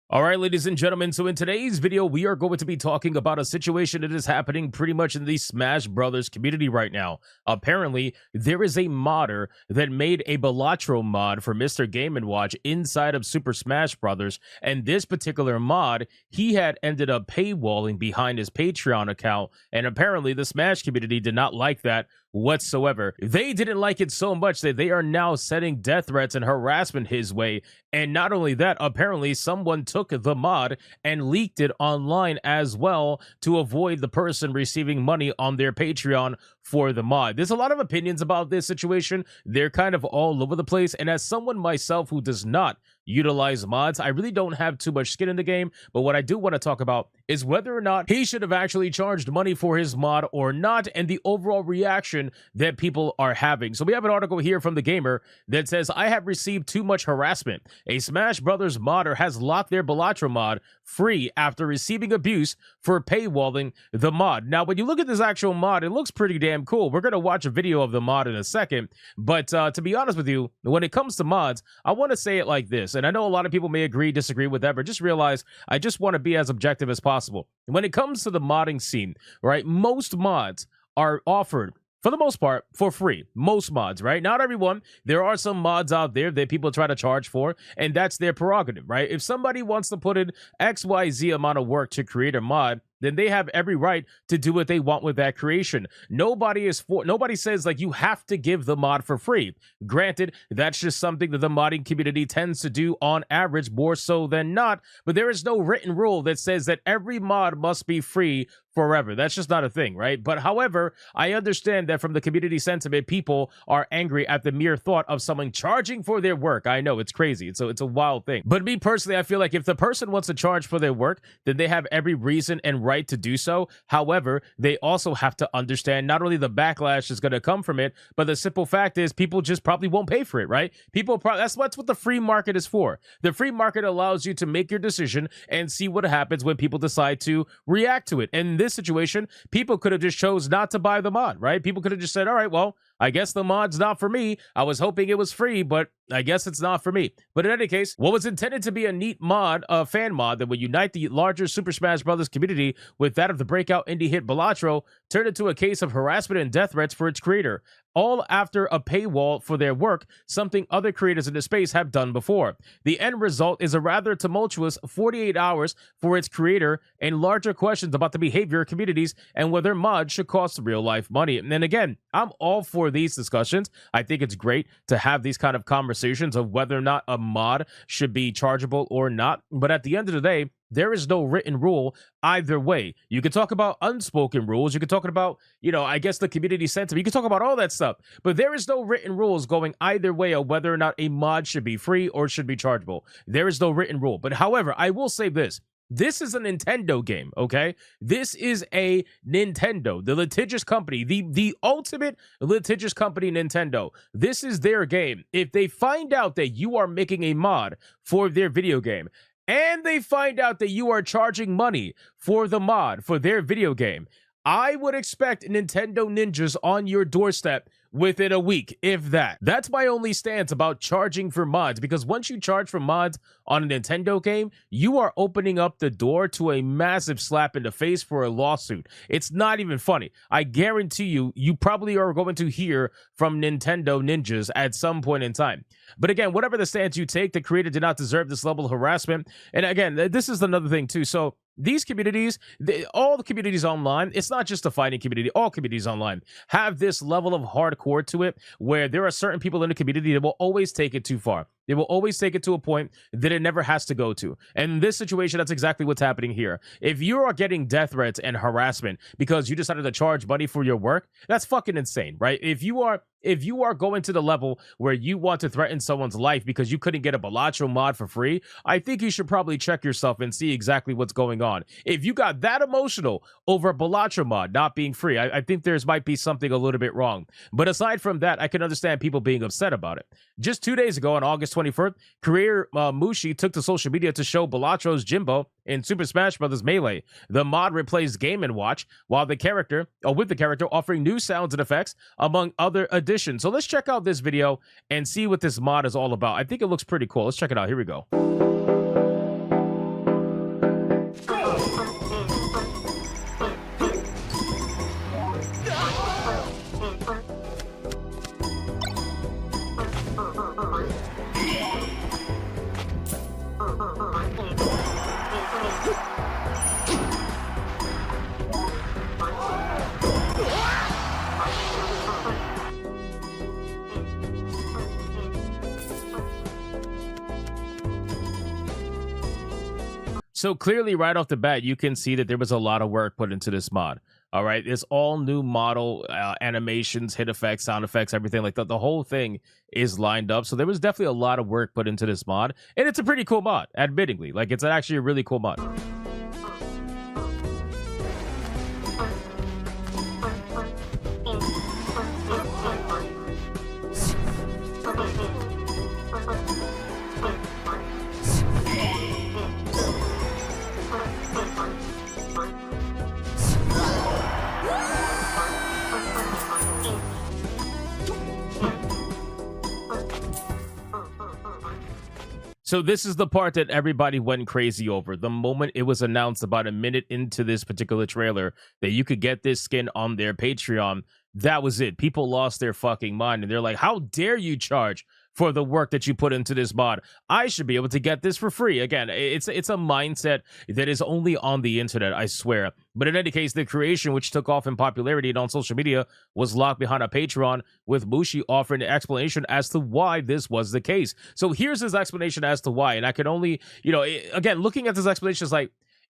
All right, ladies and gentlemen, so in today's video, we are going to be talking about a situation that is happening pretty much in the Smash Brothers community right now. Apparently, there is a modder that made a Balatro mod for Mr. Game & Watch inside of Super Smash Brothers, and this particular mod, he had ended up paywalling behind his Patreon account, and apparently the Smash community did not like that whatsoever. They didn't like it so much that they are now sending death threats and harassment his way. And not only that, apparently someone took the mod and leaked it online as well to avoid the person receiving money on their Patreon for the mod. There's a lot of opinions about this situation. They're kind of all over the place. And as someone myself who does not utilize mods, I really don't have too much skin in the game. But what I do want to talk about is whether or not he should have actually charged money for his mod or not, and the overall reaction that people are having. So we have an article here from The Gamer that says, I have received too much harassment. A Smash Brothers modder has locked their Balatro mod free after receiving abuse for paywalling the mod. Now, when you look at this actual mod, it looks pretty damn cool. We're going to watch a video of the mod in a second. But to be honest with you, when it comes to mods, I want to say it like this. And I know a lot of people may agree, disagree with that, but just realize I just want to be as objective as possible. When it comes to the modding scene, right, most mods are offered, for the most part, for free. Most mods, right? Not everyone. There are some mods out there that people try to charge for, and that's their prerogative, right? If somebody wants to put in XYZ amount of work to create a mod, then they have every right to do what they want with that creation. Nobody says like you have to give the mod for free. Granted, that's just something that the modding community tends to do on average, more so than not, but there is no written rule that says that every mod must be free forever. That's just not a thing, right? But however, I understand that from the community sentiment, people are angry at the mere thought of someone charging for their work. I know, it's crazy. It's a wild thing. But me personally, I feel like if the person wants to charge for their work, then they have every reason and right to do so. However, they also have to understand not only the backlash is going to come from it, but the simple fact is people just probably won't pay for it, right? That's what the free market is for. The free market allows you to make your decision and see what happens when people decide to react to it. And in this situation, people could have just chose not to buy the mod, right? People could have just said, all right, well, I guess the mod's not for me. I was hoping it was free, but I guess it's not for me. But in any case, what was intended to be a neat mod, a fan mod that would unite the larger Super Smash Brothers community with that of the breakout indie hit Balatro, turned into a case of harassment and death threats for its creator, all after a paywall for their work, something other creators in the space have done before. The end result is a rather tumultuous 48 hours for its creator and larger questions about the behavior of communities and whether mods should cost real-life money. And then again, I'm all for these discussions. I think it's great to have these kind of conversations of whether or not a mod should be chargeable or not. But at the end of the day, there is no written rule either way. You can talk about unspoken rules. You can talk about, I guess the community sentiment. You can talk about all that stuff. But there is no written rules going either way of whether or not a mod should be free or should be chargeable. There is no written rule. But however, I will say this. This is a Nintendo game, okay? This is a Nintendo, the litigious company, the ultimate litigious company, Nintendo. This is their game. If they find out that you are making a mod for their video game, and they find out that you are charging money for the mod for their video game, I would expect Nintendo ninjas on your doorstep within a week, if that. That's my only stance about charging for mods, because once you charge for mods on a Nintendo game, you are opening up the door to a massive slap in the face for a lawsuit. It's not even funny. I guarantee you, you probably are going to hear from Nintendo ninjas at some point in time. But again, whatever the stance you take, the creator did not deserve this level of harassment. And again, this is another thing too. So these communities, all the communities online, it's not just the fighting community, all communities online have this level of hardcore to it where there are certain people in the community that will always take it too far. They will always take it to a point that it never has to go to. And in this situation, that's exactly what's happening here. If you are getting death threats and harassment because you decided to charge money for your work, that's fucking insane, right? If you are going to the level where you want to threaten someone's life because you couldn't get a Balatro mod for free, I think you should probably check yourself and see exactly what's going on. If you got that emotional over a Balatro mod not being free, I think there might be something a little bit wrong. But aside from that, I can understand people being upset about it. Just 2 days ago on August 21st, creator Mushi took to social media to show Balatro's Jimbo in Super Smash Bros. Melee. The mod replaced Game & Watch with the character offering new sounds and effects, among other additions. So let's check out this video and see what this mod is all about. I think it looks pretty cool. Let's check it out. Here we go. So clearly, right off the bat, you can see that there was a lot of work put into this mod. All right, it's all new model animations, hit effects, sound effects, everything like that. The whole thing is lined up. So there was definitely a lot of work put into this mod, and it's a pretty cool mod, admittingly. Like, it's actually a really cool mod. So this is the part that everybody went crazy over. The moment it was announced about a minute into this particular trailer that you could get this skin on their Patreon, that was it. People lost their fucking mind, and they're like, how dare you charge for the work that you put into this mod? I should be able to get this for free. Again, it's a mindset that is only on the internet, I swear. But in any case, the creation, which took off in popularity and on social media, was locked behind a Patreon, with Mushi offering an explanation as to why this was the case. So here's his explanation as to why. And I can only, again, looking at this explanation is like,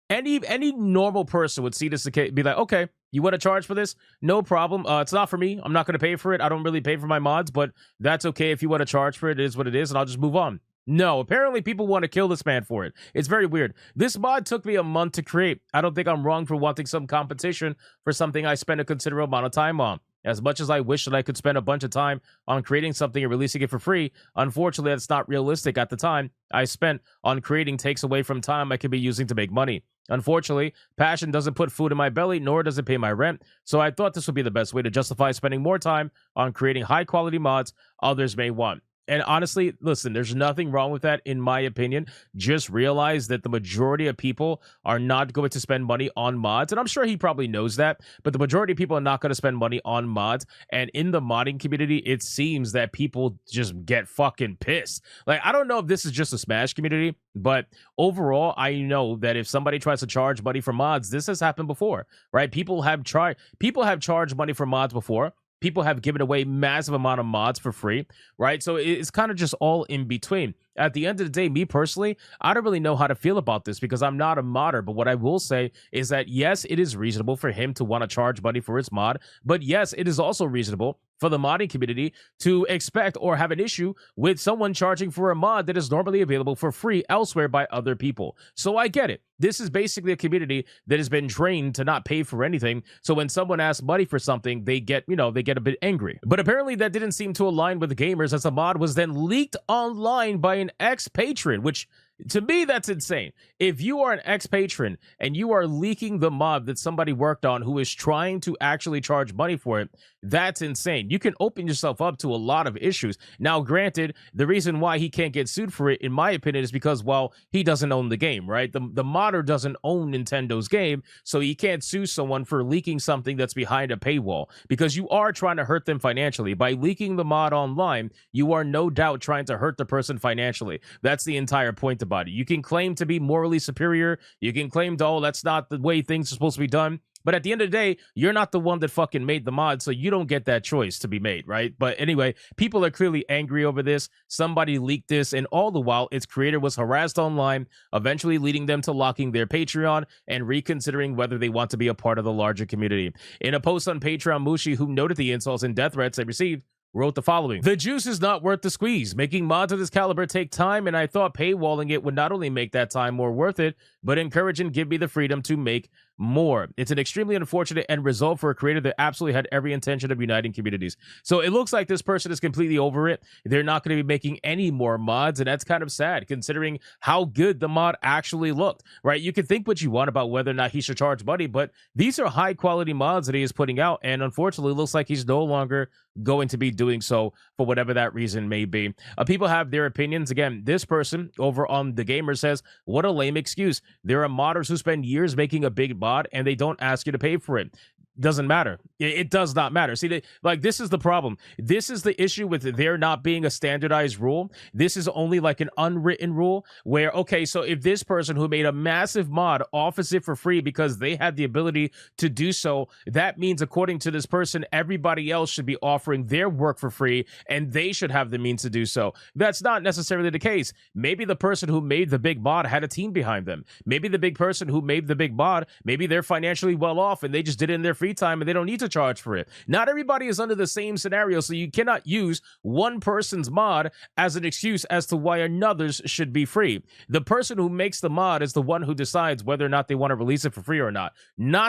any normal person would see this be like, okay, you want to charge for this? No problem. It's not for me. I'm not going to pay for it. I don't really pay for my mods, but that's okay. If you want to charge for it, it is what it is, and I'll just move on. No, apparently people want to kill this man for it. It's very weird. This mod took me a month to create. I don't think I'm wrong for wanting some competition for something I spent a considerable amount of time on. As much as I wish that I could spend a bunch of time on creating something and releasing it for free, unfortunately, that's not realistic at the time I spent on creating takes away from time I could be using to make money. Unfortunately, passion doesn't put food in my belly, nor does it pay my rent, so I thought this would be the best way to justify spending more time on creating high-quality mods others may want. And honestly, listen, there's nothing wrong with that, in my opinion. Just realize that the majority of people are not going to spend money on mods. And I'm sure he probably knows that, but the majority of people are not going to spend money on mods. And in the modding community, it seems that people just get fucking pissed. Like, I don't know if this is just a Smash community, but overall, I know that if somebody tries to charge money for mods, this has happened before, right? People have charged money for mods before. People have given away massive amount of mods for free, right? So it's kind of just all in between. At the end of the day, me personally, I don't really know how to feel about this because I'm not a modder. But what I will say is that, yes, it is reasonable for him to want to charge money for his mod. But yes, it is also reasonable for the modding community to expect or have an issue with someone charging for a mod that is normally available for free elsewhere by other people. So I get it. This is basically a community that has been trained to not pay for anything. So when someone asks money for something, they get a bit angry. But apparently that didn't seem to align with the gamers, as the mod was then leaked online by an ex-patron, which to me, that's insane. If you are an ex-patron and you are leaking the mod that somebody worked on who is trying to actually charge money for it, that's insane. You can open yourself up to a lot of issues. Now, granted, the reason why he can't get sued for it, in my opinion, is because, well, he doesn't own the game, right? The modder doesn't own Nintendo's game, so he can't sue someone for leaking something that's behind a paywall, because you are trying to hurt them financially. By leaking the mod online, you are no doubt trying to hurt the person financially. That's the entire point about it. You can claim to be morally superior. You can claim to, oh, that's not the way things are supposed to be done. But at the end of the day, you're not the one that fucking made the mod, so you don't get that choice to be made, right? But anyway, people are clearly angry over this. Somebody leaked this, and all the while, its creator was harassed online, eventually leading them to locking their Patreon and reconsidering whether they want to be a part of the larger community. In a post on Patreon, Mushi, who noted the insults and death threats they received, wrote the following: "The juice is not worth the squeeze. Making mods of this caliber take time, and I thought paywalling it would not only make that time more worth it, but encourage and give me the freedom to make more. It's an extremely unfortunate end result for a creator that absolutely had every intention of uniting communities." So it looks like this person is completely over it. They're not going to be making any more mods, and that's kind of sad considering how good the mod actually looked, right? You can think what you want about whether or not he should charge money, but these are high quality mods that he is putting out, and unfortunately it looks like he's no longer going to be doing so for whatever that reason may be. People have their opinions. Again, this person over on The Gamer says, "What a lame excuse. There are modders who spend years making a big mod and they don't ask you to pay for it. doesn't matter. It does not matter. See, like, this is the problem. This is the issue with there not being a standardized rule. This is only like an unwritten rule where, okay, so if this person who made a massive mod offers it for free because they had the ability to do so, that means according to this person, everybody else should be offering their work for free and they should have the means to do so. That's not necessarily the case. Maybe the person who made the big mod had a team behind them. Maybe the big person who made the big mod, maybe they're financially well off and they just did it in their free time and they don't need to charge for it. Not everybody is under the same scenario, so you cannot use one person's mod as an excuse as to why another's should be free. The person who makes the mod is the one who decides whether or not they want to release it for free or not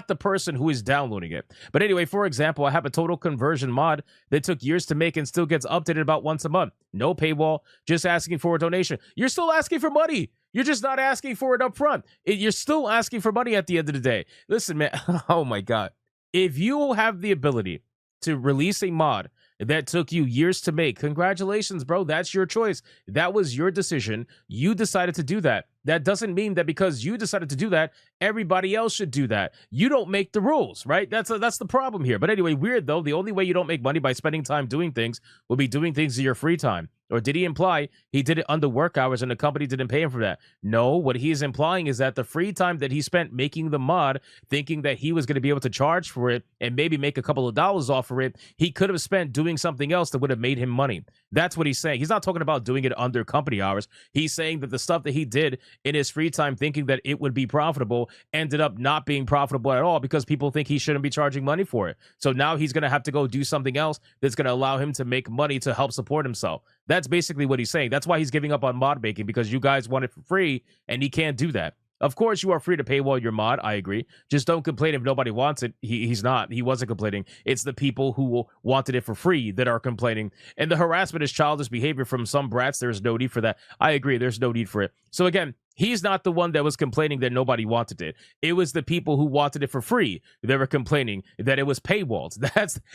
the person who is downloading it. But anyway, for example, I have a total conversion mod that took years to make and still gets updated about once a month. No paywall, just asking for a donation. You're still asking for money. You're just not asking for it up front. You're still asking for money at the end of the day. Listen, man. Oh my God. If you have the ability to release a mod that took you years to make, congratulations, bro. That's your choice. That was your decision. You decided to do that. That doesn't mean that because you decided to do that, everybody else should do that. You don't make the rules, right? That's the problem here. But anyway, weird though. The only way you don't make money by spending time doing things will be doing things in your free time. Or did he imply he did it under work hours and the company didn't pay him for that? No, what he is implying is that the free time that he spent making the mod, thinking that he was going to be able to charge for it and maybe make a couple of dollars off for it, he could have spent doing something else that would have made him money. That's what he's saying. He's not talking about doing it under company hours. He's saying that the stuff that he did in his free time thinking that it would be profitable ended up not being profitable at all because people think he shouldn't be charging money for it. So now he's going to have to go do something else that's going to allow him to make money to help support himself. That's basically what he's saying. That's why he's giving up on mod making, because you guys want it for free and he can't do that. Of course, you are free to paywall your mod. I agree. Just don't complain if nobody wants it. He's not. He wasn't complaining. It's the people who wanted it for free that are complaining. And the harassment is childish behavior from some brats. There's no need for that. I agree. There's no need for it. So again, he's not the one that was complaining that nobody wanted it. It was the people who wanted it for free that were complaining that it was paywalled.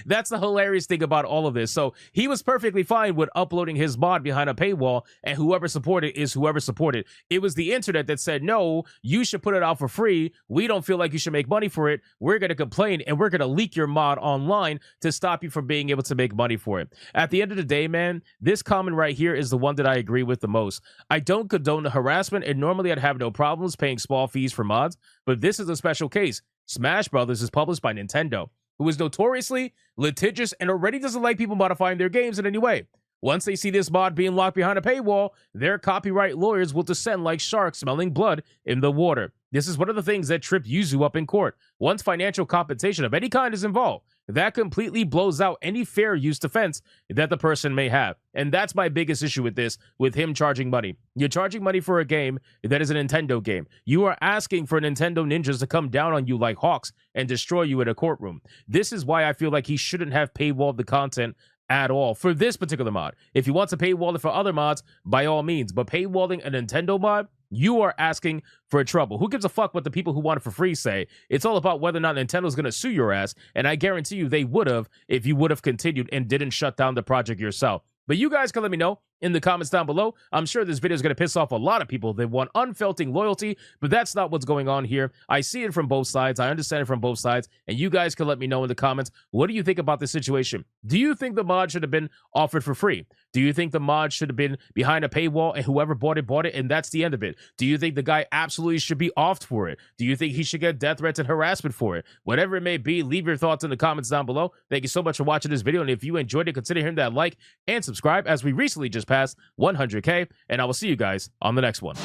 That's the hilarious thing about all of this. So he was perfectly fine with uploading his mod behind a paywall, and whoever supported is whoever supported. It was the internet that said, no, you should put it out for free. We don't feel like you should make money for it. We're going to complain, and we're going to leak your mod online to stop you from being able to make money for it. At the end of the day, man, this comment right here is the one that I agree with the most. I don't condone the harassment, and normally I'd have no problems paying small fees for mods, but this is a special case. Smash Brothers is published by Nintendo, who is notoriously litigious and already doesn't like people modifying their games in any way. Once they see this mod being locked behind a paywall, their copyright lawyers will descend like sharks smelling blood in the water. This is one of the things that trip Yuzu up in court. Once financial compensation of any kind is involved, that completely blows out any fair use defense that the person may have. And that's my biggest issue with this, with him charging money. You're charging money for a game that is a Nintendo game. You are asking for Nintendo ninjas to come down on you like hawks and destroy you in a courtroom. This is why I feel like he shouldn't have paywalled the content at all for this particular mod. If he wants to paywall it for other mods, by all means, but paywalling a Nintendo mod, you are asking for trouble. Who gives a fuck what the people who want it for free say? It's all about whether or not Nintendo's going to sue your ass, and I guarantee you they would have if you would have continued and didn't shut down the project yourself. But you guys can let me know in the comments down below. I'm sure this video is going to piss off a lot of people that want unfelting loyalty, but that's not what's going on here. I see it from both sides. I understand it from both sides, and you guys can let me know in the comments. What do you think about this situation? Do you think the mod should have been offered for free? Do you think the mod should have been behind a paywall and whoever bought it, and that's the end of it? Do you think the guy absolutely should be offed for it? Do you think he should get death threats and harassment for it? Whatever it may be, leave your thoughts in the comments down below. Thank you so much for watching this video, and if you enjoyed it, consider hitting that like and subscribe, as we recently just passed 100K, and I will see you guys on the next one.